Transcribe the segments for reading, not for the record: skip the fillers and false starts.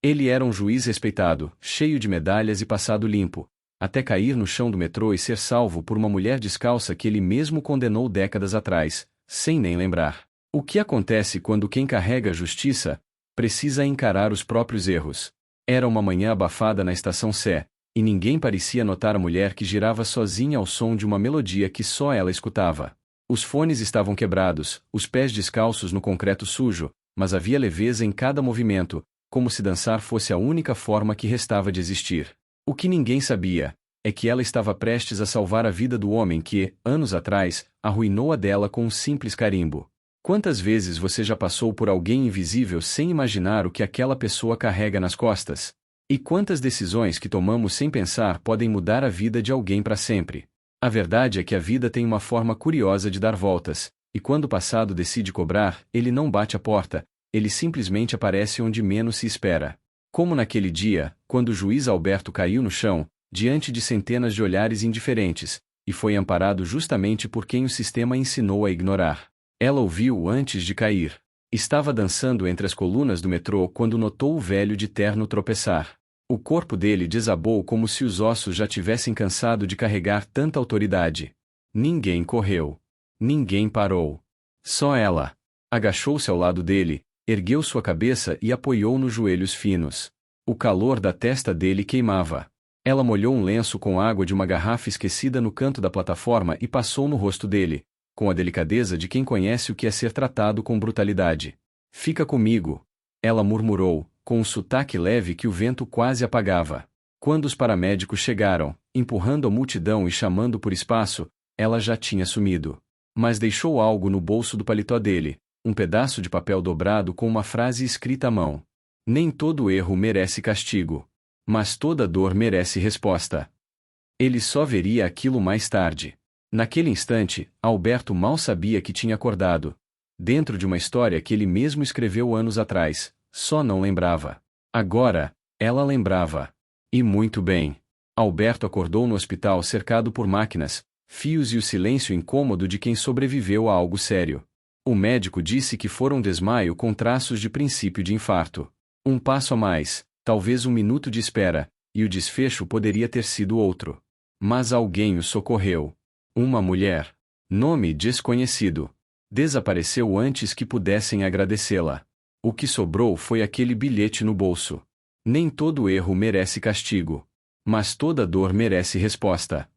Ele era um juiz respeitado, cheio de medalhas e passado limpo, até cair no chão do metrô e ser salvo por uma mulher descalça que ele mesmo condenou décadas atrás, sem nem lembrar. O que acontece quando quem carrega a justiça precisa encarar os próprios erros? Era uma manhã abafada na estação Sé, e ninguém parecia notar a mulher que girava sozinha ao som de uma melodia que só ela escutava. Os fones estavam quebrados, os pés descalços no concreto sujo, mas havia leveza em cada movimento, como se dançar fosse a única forma que restava de existir. O que ninguém sabia é que ela estava prestes a salvar a vida do homem que, anos atrás, arruinou a dela com um simples carimbo. Quantas vezes você já passou por alguém invisível sem imaginar o que aquela pessoa carrega nas costas? E quantas decisões que tomamos sem pensar podem mudar a vida de alguém para sempre? A verdade é que a vida tem uma forma curiosa de dar voltas, e quando o passado decide cobrar, ele não bate a porta, ele simplesmente aparece onde menos se espera. Como naquele dia, quando o juiz Alberto caiu no chão, diante de centenas de olhares indiferentes, e foi amparado justamente por quem o sistema ensinou a ignorar. Ela ouviu antes de cair. Estava dançando entre as colunas do metrô quando notou o velho de terno tropeçar. O corpo dele desabou como se os ossos já tivessem cansado de carregar tanta autoridade. Ninguém correu. Ninguém parou. Só ela. Agachou-se ao lado dele, ergueu sua cabeça e apoiou nos joelhos finos. O calor da testa dele queimava. Ela molhou um lenço com água de uma garrafa esquecida no canto da plataforma e passou no rosto dele, com a delicadeza de quem conhece o que é ser tratado com brutalidade. Fica comigo, ela murmurou, com um sotaque leve que o vento quase apagava. Quando os paramédicos chegaram, empurrando a multidão e chamando por espaço, ela já tinha sumido. Mas deixou algo no bolso do paletó dele, um pedaço de papel dobrado com uma frase escrita à mão. Nem todo erro merece castigo. Mas toda dor merece resposta. Ele só veria aquilo mais tarde. Naquele instante, Alberto mal sabia que tinha acordado. Dentro de uma história que ele mesmo escreveu anos atrás, só não lembrava. Agora, ela lembrava. E muito bem. Alberto acordou no hospital cercado por máquinas, fios e o silêncio incômodo de quem sobreviveu a algo sério. O médico disse que fora um desmaio com traços de princípio de infarto. Um passo a mais, talvez um minuto de espera, e o desfecho poderia ter sido outro. Mas alguém o socorreu. Uma mulher. Nome desconhecido. Desapareceu antes que pudessem agradecê-la. O que sobrou foi aquele bilhete no bolso. Nem todo erro merece castigo. Mas toda dor merece resposta.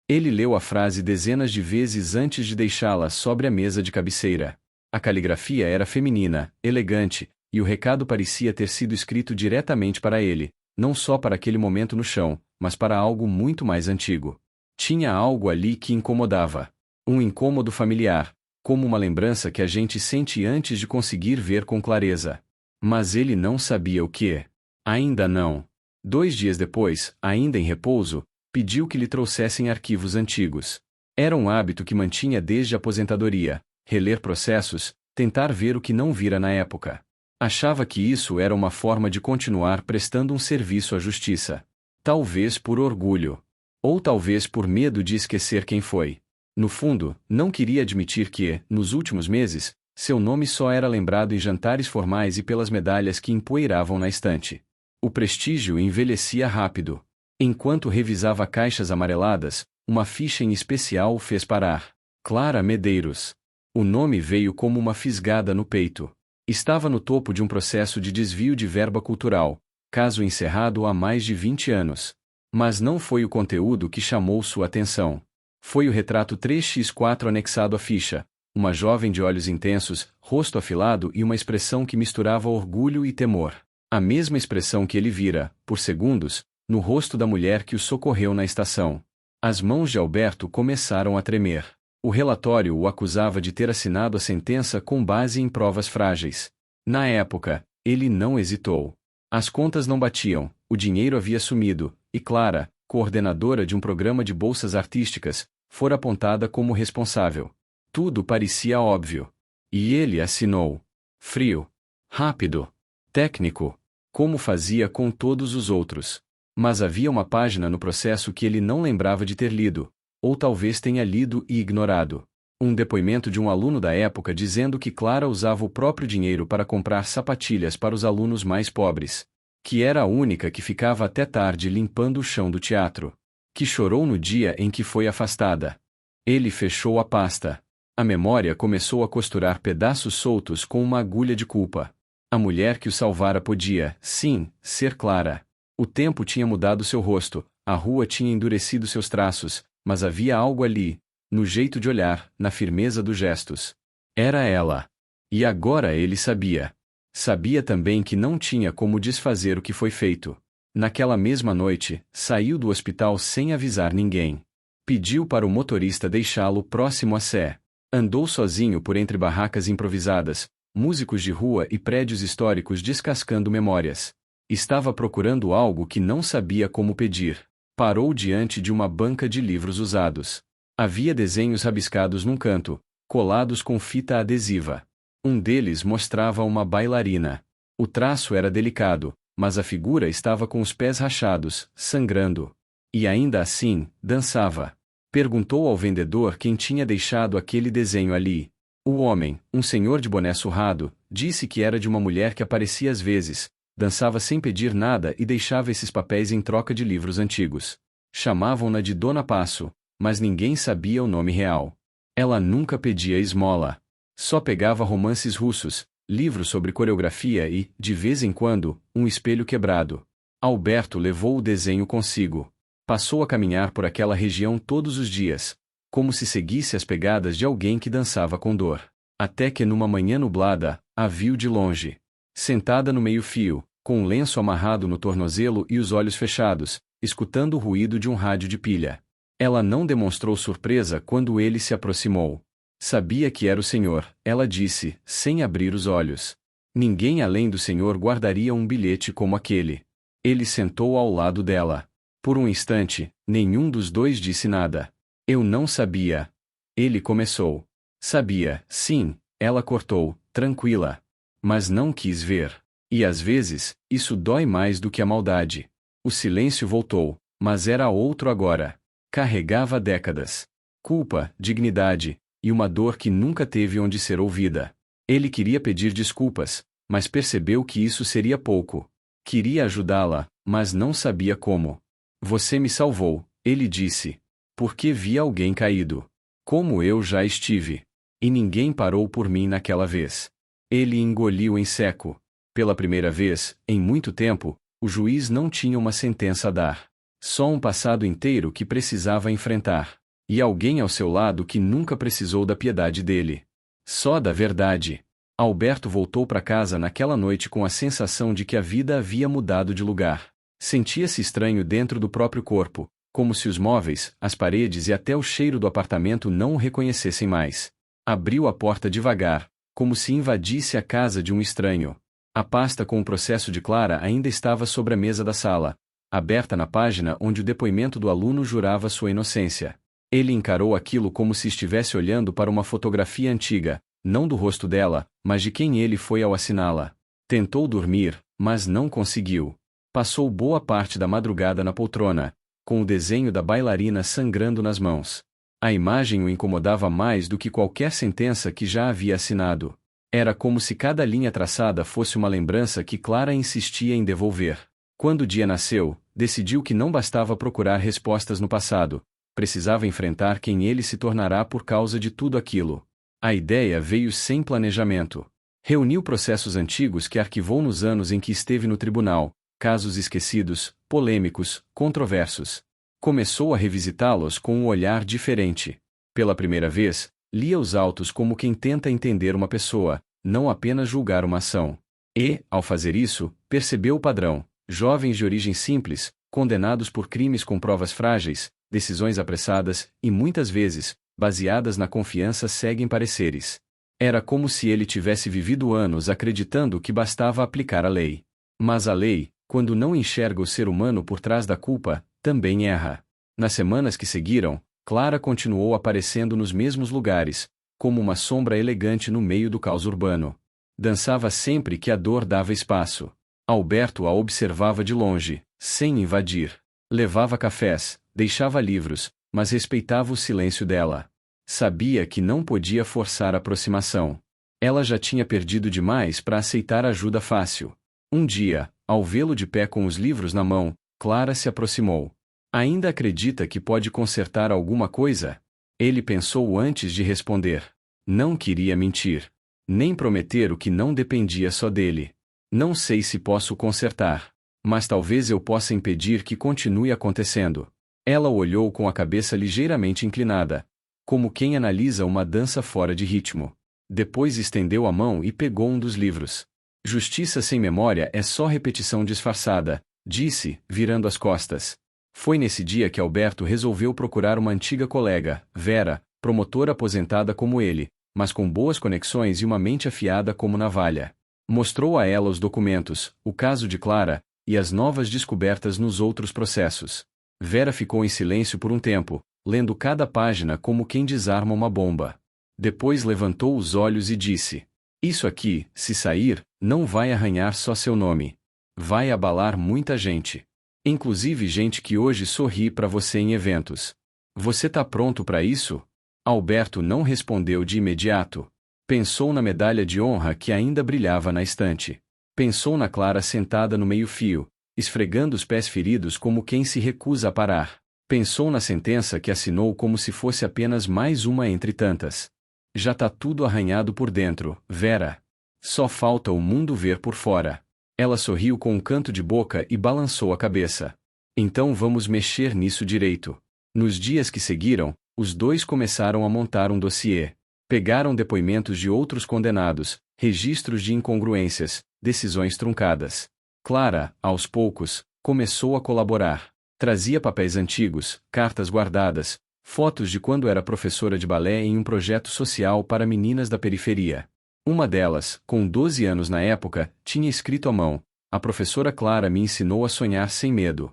Ele leu a frase dezenas de vezes antes de deixá-la sobre a mesa de cabeceira. A caligrafia era feminina, elegante, e o recado parecia ter sido escrito diretamente para ele, não só para aquele momento no chão, mas para algo muito mais antigo. Tinha algo ali que incomodava. Um incômodo familiar, como uma lembrança que a gente sente antes de conseguir ver com clareza. Mas ele não sabia o que. Ainda não. 2 dias depois, ainda em repouso, pediu que lhe trouxessem arquivos antigos. Era um hábito que mantinha desde a aposentadoria, reler processos, tentar ver o que não vira na época. Achava que isso era uma forma de continuar prestando um serviço à justiça. Talvez por orgulho. Ou talvez por medo de esquecer quem foi. No fundo, não queria admitir que, nos últimos meses, seu nome só era lembrado em jantares formais e pelas medalhas que empoeiravam na estante. O prestígio envelhecia rápido. Enquanto revisava caixas amareladas, uma ficha em especial o fez parar. Clara Medeiros. O nome veio como uma fisgada no peito. Estava no topo de um processo de desvio de verba cultural, caso encerrado há mais de 20 anos. Mas não foi o conteúdo que chamou sua atenção. Foi o retrato 3x4 anexado à ficha, uma jovem de olhos intensos, rosto afilado e uma expressão que misturava orgulho e temor. A mesma expressão que ele vira, por segundos, no rosto da mulher que o socorreu na estação. As mãos de Alberto começaram a tremer. O relatório o acusava de ter assinado a sentença com base em provas frágeis. Na época, ele não hesitou. As contas não batiam, o dinheiro havia sumido, e Clara, coordenadora de um programa de bolsas artísticas, fora apontada como responsável. Tudo parecia óbvio. E ele assinou. Frio. Rápido. Técnico. Como fazia com todos os outros. Mas havia uma página no processo que ele não lembrava de ter lido, ou talvez tenha lido e ignorado. Um depoimento de um aluno da época dizendo que Clara usava o próprio dinheiro para comprar sapatilhas para os alunos mais pobres. que era a única que ficava até tarde limpando o chão do teatro, que chorou no dia em que foi afastada. Ele fechou a pasta. A memória começou a costurar pedaços soltos com uma agulha de culpa. A mulher que o salvara podia, sim, ser Clara. O tempo tinha mudado seu rosto, a rua tinha endurecido seus traços, mas havia algo ali, no jeito de olhar, na firmeza dos gestos. Era ela. E agora ele sabia. Sabia também que não tinha como desfazer o que foi feito. Naquela mesma noite, saiu do hospital sem avisar ninguém. Pediu para o motorista deixá-lo próximo à Sé. Andou sozinho por entre barracas improvisadas, músicos de rua e prédios históricos descascando memórias. Estava procurando algo que não sabia como pedir. Parou diante de uma banca de livros usados. Havia desenhos rabiscados num canto, colados com fita adesiva. Um deles mostrava uma bailarina. O traço era delicado, mas a figura estava com os pés rachados, sangrando. E ainda assim, dançava. Perguntou ao vendedor quem tinha deixado aquele desenho ali. O homem, um senhor de boné surrado, disse que era de uma mulher que aparecia às vezes, dançava sem pedir nada e deixava esses papéis em troca de livros antigos. Chamavam-na de Dona Passo, mas ninguém sabia o nome real. Ela nunca pedia esmola. Só pegava romances russos, livros sobre coreografia e, de vez em quando, um espelho quebrado. Alberto levou o desenho consigo. Passou a caminhar por aquela região todos os dias, como se seguisse as pegadas de alguém que dançava com dor. Até que numa manhã nublada, a viu de longe. Sentada no meio-fio, com um lenço amarrado no tornozelo e os olhos fechados, escutando o ruído de um rádio de pilha. Ela não demonstrou surpresa quando ele se aproximou. Sabia que era o senhor, ela disse, sem abrir os olhos. Ninguém além do senhor guardaria um bilhete como aquele. Ele sentou ao lado dela. Por um instante, nenhum dos dois disse nada. Eu não sabia. Ele começou. Sabia, sim, ela cortou, tranquila. Mas não quis ver. E às vezes, isso dói mais do que a maldade. O silêncio voltou, mas era outro agora. Carregava décadas. Culpa, dignidade, e uma dor que nunca teve onde ser ouvida. Ele queria pedir desculpas, mas percebeu que isso seria pouco. Queria ajudá-la, mas não sabia como. Você me salvou, ele disse. Porque vi alguém caído. Como eu já estive. E ninguém parou por mim naquela vez. Ele engoliu em seco. Pela primeira vez, em muito tempo, o juiz não tinha uma sentença a dar. Só um passado inteiro que precisava enfrentar. E alguém ao seu lado que nunca precisou da piedade dele. Só da verdade. Alberto voltou para casa naquela noite com a sensação de que a vida havia mudado de lugar. Sentia-se estranho dentro do próprio corpo, como se os móveis, as paredes e até o cheiro do apartamento não o reconhecessem mais. Abriu a porta devagar, como se invadisse a casa de um estranho. A pasta com o processo de Clara ainda estava sobre a mesa da sala, aberta na página onde o depoimento do aluno jurava sua inocência. Ele encarou aquilo como se estivesse olhando para uma fotografia antiga, não do rosto dela, mas de quem ele foi ao assiná-la. Tentou dormir, mas não conseguiu. Passou boa parte da madrugada na poltrona, com o desenho da bailarina sangrando nas mãos. A imagem o incomodava mais do que qualquer sentença que já havia assinado. Era como se cada linha traçada fosse uma lembrança que Clara insistia em devolver. Quando o dia nasceu, decidiu que não bastava procurar respostas no passado. Precisava enfrentar quem ele se tornará por causa de tudo aquilo. A ideia veio sem planejamento. Reuniu processos antigos que arquivou nos anos em que esteve no tribunal, casos esquecidos, polêmicos, controversos. Começou a revisitá-los com um olhar diferente. Pela primeira vez, lia os autos como quem tenta entender uma pessoa, não apenas julgar uma ação. E, ao fazer isso, percebeu o padrão. Jovens de origem simples, condenados por crimes com provas frágeis, decisões apressadas, e muitas vezes, baseadas na confiança, seguem pareceres. Era como se ele tivesse vivido anos acreditando que bastava aplicar a lei. Mas a lei, quando não enxerga o ser humano por trás da culpa, também erra. Nas semanas que seguiram, Clara continuou aparecendo nos mesmos lugares, como uma sombra elegante no meio do caos urbano. Dançava sempre que a dor dava espaço. Alberto a observava de longe, sem invadir. Levava cafés, deixava livros, mas respeitava o silêncio dela. Sabia que não podia forçar a aproximação. Ela já tinha perdido demais para aceitar ajuda fácil. Um dia, ao vê-lo de pé com os livros na mão, Clara se aproximou. Ainda acredita que pode consertar alguma coisa? Ele pensou antes de responder. Não queria mentir. Nem prometer o que não dependia só dele. Não sei se posso consertar. Mas talvez eu possa impedir que continue acontecendo. Ela olhou com a cabeça ligeiramente inclinada, como quem analisa uma dança fora de ritmo. Depois estendeu a mão e pegou um dos livros. Justiça sem memória é só repetição disfarçada, disse, virando as costas. Foi nesse dia que Alberto resolveu procurar uma antiga colega, Vera, promotora aposentada como ele, mas com boas conexões e uma mente afiada como navalha. Mostrou a ela os documentos, o caso de Clara, e as novas descobertas nos outros processos. Vera ficou em silêncio por um tempo, lendo cada página como quem desarma uma bomba. Depois levantou os olhos e disse: Isso aqui, se sair, não vai arranhar só seu nome. Vai abalar muita gente. Inclusive gente que hoje sorri para você em eventos. Você tá pronto para isso? Alberto não respondeu de imediato. Pensou na medalha de honra que ainda brilhava na estante. Pensou na Clara sentada no meio-fio, esfregando os pés feridos como quem se recusa a parar. Pensou na sentença que assinou como se fosse apenas mais uma entre tantas. Já tá tudo arranhado por dentro, Vera. Só falta o mundo ver por fora. Ela sorriu com um canto de boca e balançou a cabeça. Então vamos mexer nisso direito. Nos dias que seguiram, os dois começaram a montar um dossiê. Pegaram depoimentos de outros condenados, registros de incongruências, decisões truncadas. Clara, aos poucos, começou a colaborar. Trazia papéis antigos, cartas guardadas, fotos de quando era professora de balé em um projeto social para meninas da periferia. Uma delas, com 12 anos na época, tinha escrito à mão: A professora Clara me ensinou a sonhar sem medo.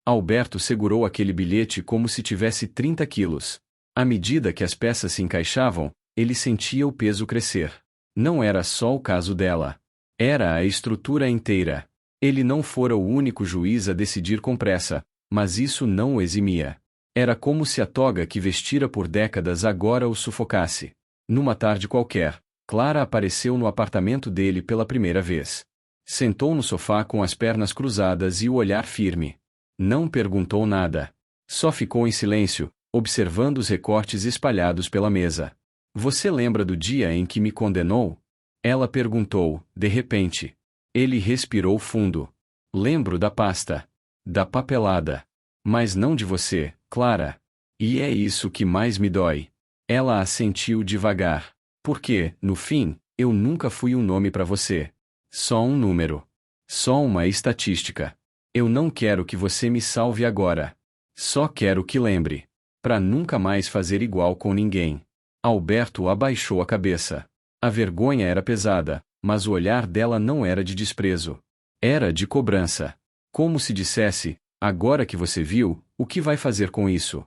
Alberto segurou aquele bilhete como se tivesse 30 quilos. À medida que as peças se encaixavam, ele sentia o peso crescer. Não era só o caso dela. Era a estrutura inteira. Ele não fora o único juiz a decidir com pressa, mas isso não o eximia. Era como se a toga que vestira por décadas agora o sufocasse. Numa tarde qualquer, Clara apareceu no apartamento dele pela primeira vez. Sentou no sofá com as pernas cruzadas e o olhar firme. Não perguntou nada. Só ficou em silêncio, observando os recortes espalhados pela mesa. Você lembra do dia em que me condenou? Ela perguntou, de repente. Ele respirou fundo. Lembro da pasta. Da papelada. Mas não de você, Clara. E é isso que mais me dói. Ela assentiu devagar. Porque, no fim, eu nunca fui um nome para você. Só um número. Só uma estatística. Eu não quero que você me salve agora. Só quero que lembre. Para nunca mais fazer igual com ninguém. Alberto abaixou a cabeça. A vergonha era pesada, mas o olhar dela não era de desprezo. Era de cobrança. Como se dissesse: agora que você viu, o que vai fazer com isso?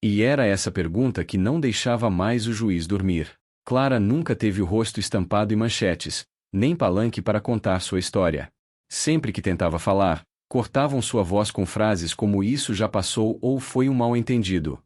E era essa pergunta que não deixava mais o juiz dormir. Clara nunca teve o rosto estampado em manchetes, nem palanque para contar sua história. Sempre que tentava falar, cortavam sua voz com frases como isso já passou ou foi um mal-entendido.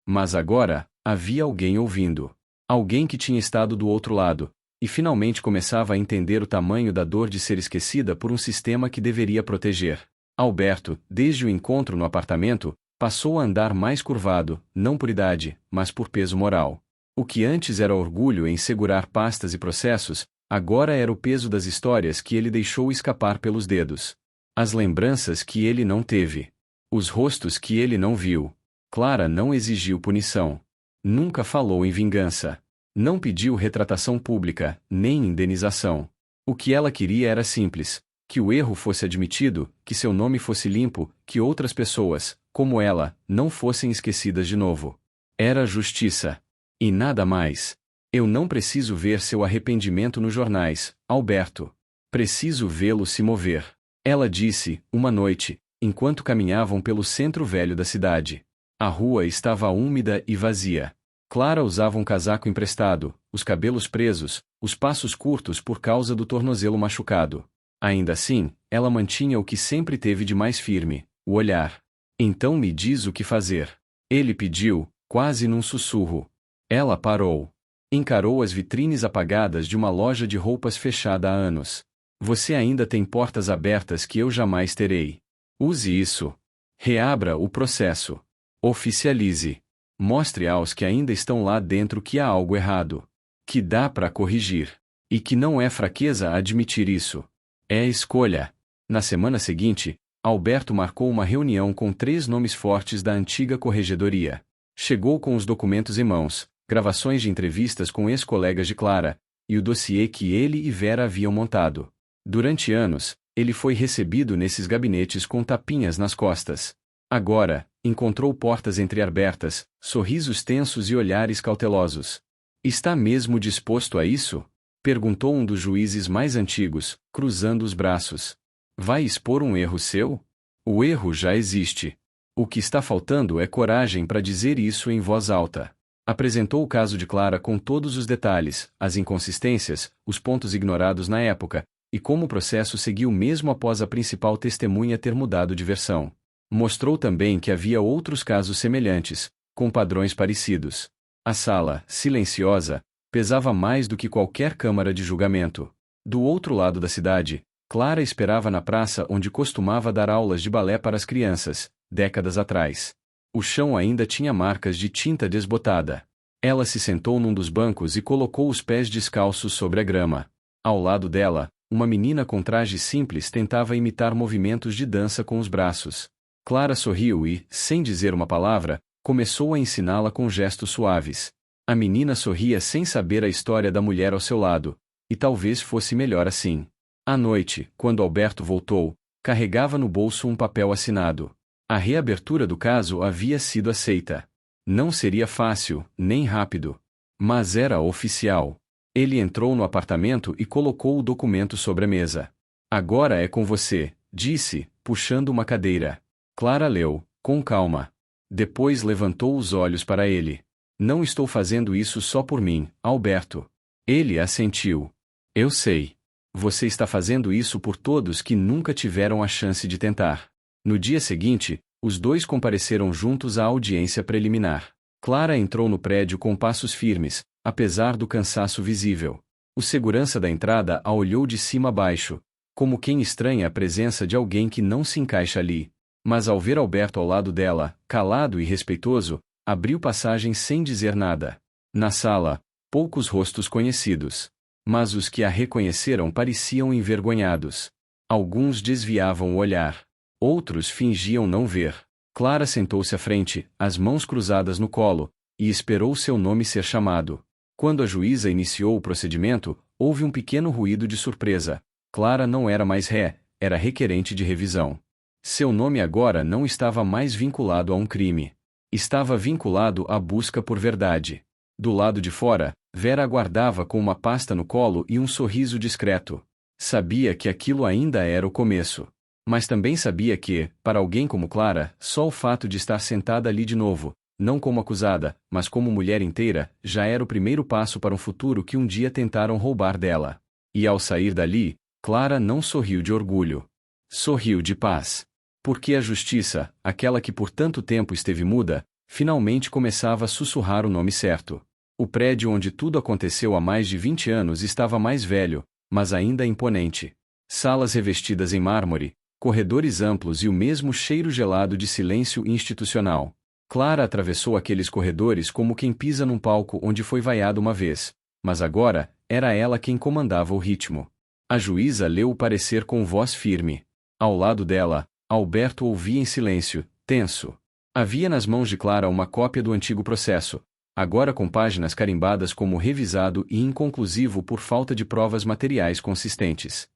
Mas agora, havia alguém ouvindo. Alguém que tinha estado do outro lado, e finalmente começava a entender o tamanho da dor de ser esquecida por um sistema que deveria proteger. Alberto, desde o encontro no apartamento, passou a andar mais curvado, não por idade, mas por peso moral. O que antes era orgulho em segurar pastas e processos, agora era o peso das histórias que ele deixou escapar pelos dedos. As lembranças que ele não teve. Os rostos que ele não viu. Clara não exigiu punição. Nunca falou em vingança. Não pediu retratação pública, nem indenização. O que ela queria era simples: que o erro fosse admitido, que seu nome fosse limpo, que outras pessoas, como ela, não fossem esquecidas de novo. Era justiça. E nada mais. Eu não preciso ver seu arrependimento nos jornais, Alberto. Preciso vê-lo se mover. Ela disse, uma noite, enquanto caminhavam pelo centro velho da cidade. A rua estava úmida e vazia. Clara usava um casaco emprestado, os cabelos presos, os passos curtos por causa do tornozelo machucado. Ainda assim, ela mantinha o que sempre teve de mais firme, o olhar. Então me diz o que fazer. Ele pediu, quase num sussurro. Ela parou. Encarou as vitrines apagadas de uma loja de roupas fechada há anos. Você ainda tem portas abertas que eu jamais terei. Use isso. Reabra o processo. Oficialize. Mostre aos que ainda estão lá dentro que há algo errado. Que dá para corrigir. E que não é fraqueza admitir isso. É escolha. Na semana seguinte, Alberto marcou uma reunião com 3 nomes fortes da antiga corregedoria. Chegou com os documentos em mãos, gravações de entrevistas com ex-colegas de Clara, e o dossiê que ele e Vera haviam montado. Durante anos, ele foi recebido nesses gabinetes com tapinhas nas costas. Agora, encontrou portas entreabertas, sorrisos tensos e olhares cautelosos. Está mesmo disposto a isso? Perguntou um dos juízes mais antigos, cruzando os braços. Vai expor um erro seu? O erro já existe. O que está faltando é coragem para dizer isso em voz alta. Apresentou o caso de Clara com todos os detalhes, as inconsistências, os pontos ignorados na época, e como o processo seguiu mesmo após a principal testemunha ter mudado de versão. Mostrou também que havia outros casos semelhantes, com padrões parecidos. A sala, silenciosa, pesava mais do que qualquer câmara de julgamento. Do outro lado da cidade, Clara esperava na praça onde costumava dar aulas de balé para as crianças, décadas atrás. O chão ainda tinha marcas de tinta desbotada. Ela se sentou num dos bancos e colocou os pés descalços sobre a grama. Ao lado dela, uma menina com traje simples tentava imitar movimentos de dança com os braços. Clara sorriu e, sem dizer uma palavra, começou a ensiná-la com gestos suaves. A menina sorria sem saber a história da mulher ao seu lado, e talvez fosse melhor assim. À noite, quando Alberto voltou, carregava no bolso um papel assinado. A reabertura do caso havia sido aceita. Não seria fácil, nem rápido. Mas era oficial. Ele entrou no apartamento e colocou o documento sobre a mesa. Agora é com você, disse, puxando uma cadeira. Clara leu, com calma. Depois levantou os olhos para ele. Não estou fazendo isso só por mim, Alberto. Ele assentiu. Eu sei. Você está fazendo isso por todos que nunca tiveram a chance de tentar. No dia seguinte, os dois compareceram juntos à audiência preliminar. Clara entrou no prédio com passos firmes, apesar do cansaço visível. O segurança da entrada a olhou de cima a baixo, como quem estranha a presença de alguém que não se encaixa ali. Mas ao ver Alberto ao lado dela, calado e respeitoso, abriu passagem sem dizer nada. Na sala, poucos rostos conhecidos. Mas os que a reconheceram pareciam envergonhados. Alguns desviavam o olhar. Outros fingiam não ver. Clara sentou-se à frente, as mãos cruzadas no colo, e esperou seu nome ser chamado. Quando a juíza iniciou o procedimento, houve um pequeno ruído de surpresa. Clara não era mais ré, era requerente de revisão. Seu nome agora não estava mais vinculado a um crime. Estava vinculado à busca por verdade. Do lado de fora, Vera aguardava com uma pasta no colo e um sorriso discreto. Sabia que aquilo ainda era o começo. Mas também sabia que, para alguém como Clara, só o fato de estar sentada ali de novo, não como acusada, mas como mulher inteira, já era o primeiro passo para um futuro que um dia tentaram roubar dela. E ao sair dali, Clara não sorriu de orgulho. Sorriu de paz. Porque a justiça, aquela que por tanto tempo esteve muda, finalmente começava a sussurrar o nome certo. O prédio onde tudo aconteceu há mais de 20 anos estava mais velho, mas ainda imponente. Salas revestidas em mármore, corredores amplos e o mesmo cheiro gelado de silêncio institucional. Clara atravessou aqueles corredores como quem pisa num palco onde foi vaiado uma vez, mas agora, era ela quem comandava o ritmo. A juíza leu o parecer com voz firme. Ao lado dela, Alberto ouvia em silêncio, tenso. Havia nas mãos de Clara uma cópia do antigo processo, agora com páginas carimbadas como revisado e inconclusivo por falta de provas materiais consistentes.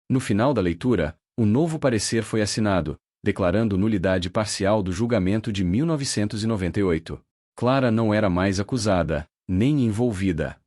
No final da leitura, o novo parecer foi assinado, declarando nulidade parcial do julgamento de 1998. Clara não era mais acusada, nem envolvida.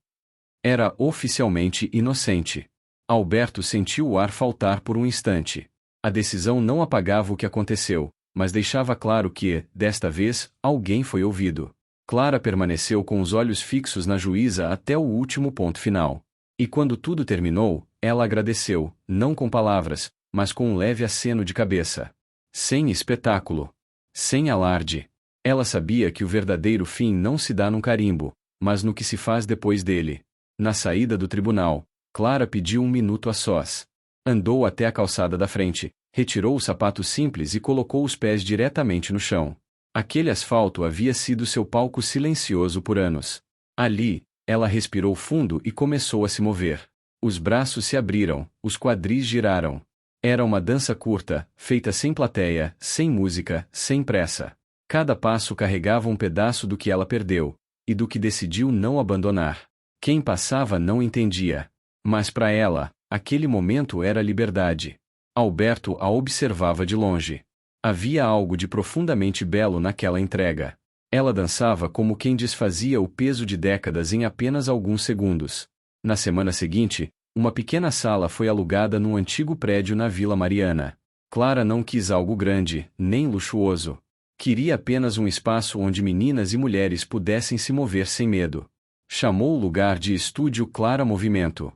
Era oficialmente inocente. Alberto sentiu o ar faltar por um instante. A decisão não apagava o que aconteceu, mas deixava claro que, desta vez, alguém foi ouvido. Clara permaneceu com os olhos fixos na juíza até o último ponto final. E quando tudo terminou, ela agradeceu, não com palavras, mas com um leve aceno de cabeça. Sem espetáculo. Sem alarde. Ela sabia que o verdadeiro fim não se dá num carimbo, mas no que se faz depois dele. Na saída do tribunal, Clara pediu um minuto a sós. Andou até a calçada da frente, retirou o sapato simples e colocou os pés diretamente no chão. Aquele asfalto havia sido seu palco silencioso por anos. Ali, ela respirou fundo e começou a se mover. Os braços se abriram, os quadris giraram. Era uma dança curta, feita sem plateia, sem música, sem pressa. Cada passo carregava um pedaço do que ela perdeu, e do que decidiu não abandonar. Quem passava não entendia. Mas para ela, aquele momento era liberdade. Alberto a observava de longe. Havia algo de profundamente belo naquela entrega. Ela dançava como quem desfazia o peso de décadas em apenas alguns segundos. Na semana seguinte, uma pequena sala foi alugada num antigo prédio na Vila Mariana. Clara não quis algo grande, nem luxuoso. Queria apenas um espaço onde meninas e mulheres pudessem se mover sem medo. Chamou o lugar de Estúdio Clara Movimento.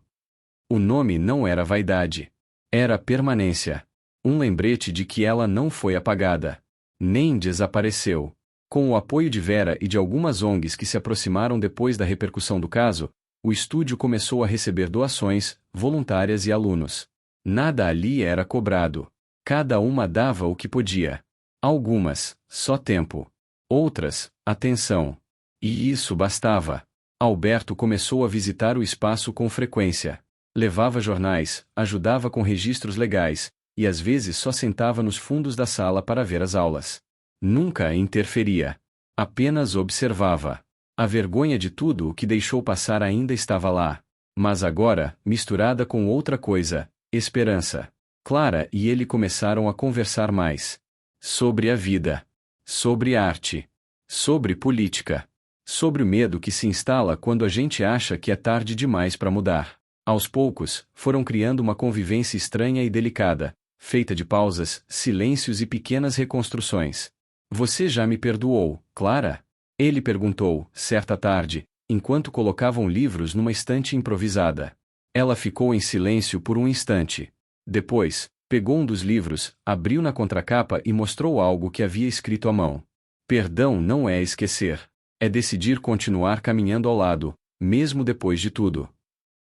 O nome não era vaidade. Era permanência. Um lembrete de que ela não foi apagada. Nem desapareceu. Com o apoio de Vera e de algumas ONGs que se aproximaram depois da repercussão do caso, o estúdio começou a receber doações, voluntárias e alunos. Nada ali era cobrado. Cada uma dava o que podia. Algumas, só tempo. Outras, atenção. E isso bastava. Alberto começou a visitar o espaço com frequência. Levava jornais, ajudava com registros legais, e às vezes só sentava nos fundos da sala para ver as aulas. Nunca interferia. Apenas observava. A vergonha de tudo o que deixou passar ainda estava lá. Mas agora, misturada com outra coisa, esperança. Clara e ele começaram a conversar mais. Sobre a vida. Sobre arte. Sobre política. Sobre o medo que se instala quando a gente acha que é tarde demais para mudar. Aos poucos, foram criando uma convivência estranha e delicada, feita de pausas, silêncios e pequenas reconstruções. Você já me perdoou, Clara? Ele perguntou, certa tarde, enquanto colocavam livros numa estante improvisada. Ela ficou em silêncio por um instante. Depois, pegou um dos livros, abriu na contracapa e mostrou algo que havia escrito à mão. Perdão não é esquecer. É decidir continuar caminhando ao lado, mesmo depois de tudo.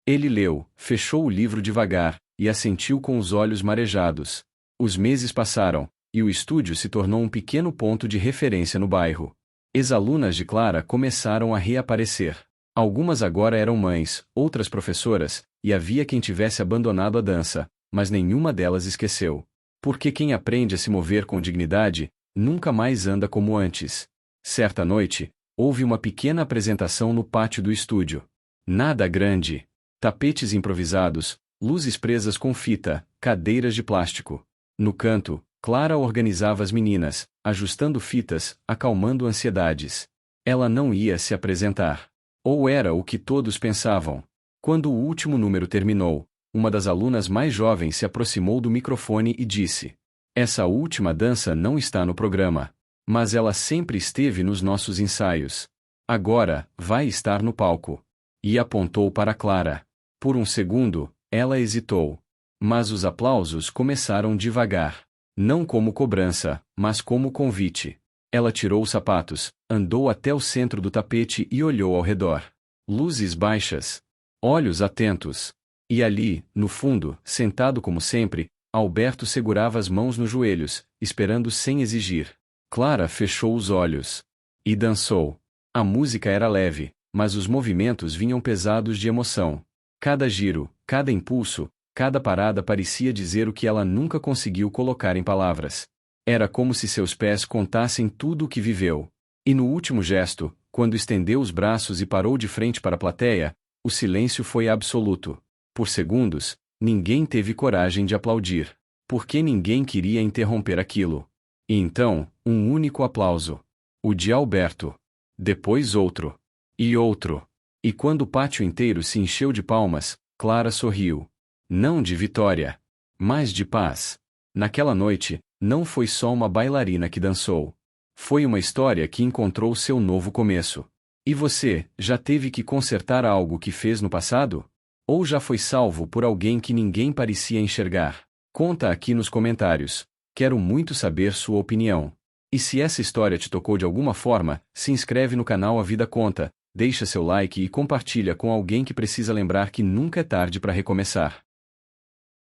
Ele leu, fechou o livro devagar, e assentiu com os olhos marejados. Os meses passaram, e o estúdio se tornou um pequeno ponto de referência no bairro. Ex-alunas de Clara começaram a reaparecer. Algumas agora eram mães, outras professoras, e havia quem tivesse abandonado a dança, mas nenhuma delas esqueceu. Porque quem aprende a se mover com dignidade, nunca mais anda como antes. Certa noite, houve uma pequena apresentação no pátio do estúdio. Nada grande. Tapetes improvisados, luzes presas com fita, cadeiras de plástico. No canto, Clara organizava as meninas, ajustando fitas, acalmando ansiedades. Ela não ia se apresentar. Ou era o que todos pensavam. Quando o último número terminou, uma das alunas mais jovens se aproximou do microfone e disse: "Essa última dança não está no programa. Mas ela sempre esteve nos nossos ensaios. Agora, vai estar no palco." E apontou para Clara. Por um segundo, ela hesitou. Mas os aplausos começaram devagar. Não como cobrança, mas como convite. Ela tirou os sapatos, andou até o centro do tapete e olhou ao redor. Luzes baixas. Olhos atentos. E ali, no fundo, sentado como sempre, Alberto segurava as mãos nos joelhos, esperando sem exigir. Clara fechou os olhos. E dançou. A música era leve, mas os movimentos vinham pesados de emoção. Cada giro, cada impulso, cada parada parecia dizer o que ela nunca conseguiu colocar em palavras. Era como se seus pés contassem tudo o que viveu. E no último gesto, quando estendeu os braços e parou de frente para a plateia, o silêncio foi absoluto. Por segundos, ninguém teve coragem de aplaudir. Porque ninguém queria interromper aquilo. E então, um único aplauso. O de Alberto. Depois outro. E outro. E quando o pátio inteiro se encheu de palmas, Clara sorriu. Não de vitória, mas de paz. Naquela noite, não foi só uma bailarina que dançou. Foi uma história que encontrou seu novo começo. E você, já teve que consertar algo que fez no passado? Ou já foi salvo por alguém que ninguém parecia enxergar? Conta aqui nos comentários. Quero muito saber sua opinião. E se essa história te tocou de alguma forma, se inscreve no canal A Vida Conta, deixa seu like e compartilha com alguém que precisa lembrar que nunca é tarde para recomeçar.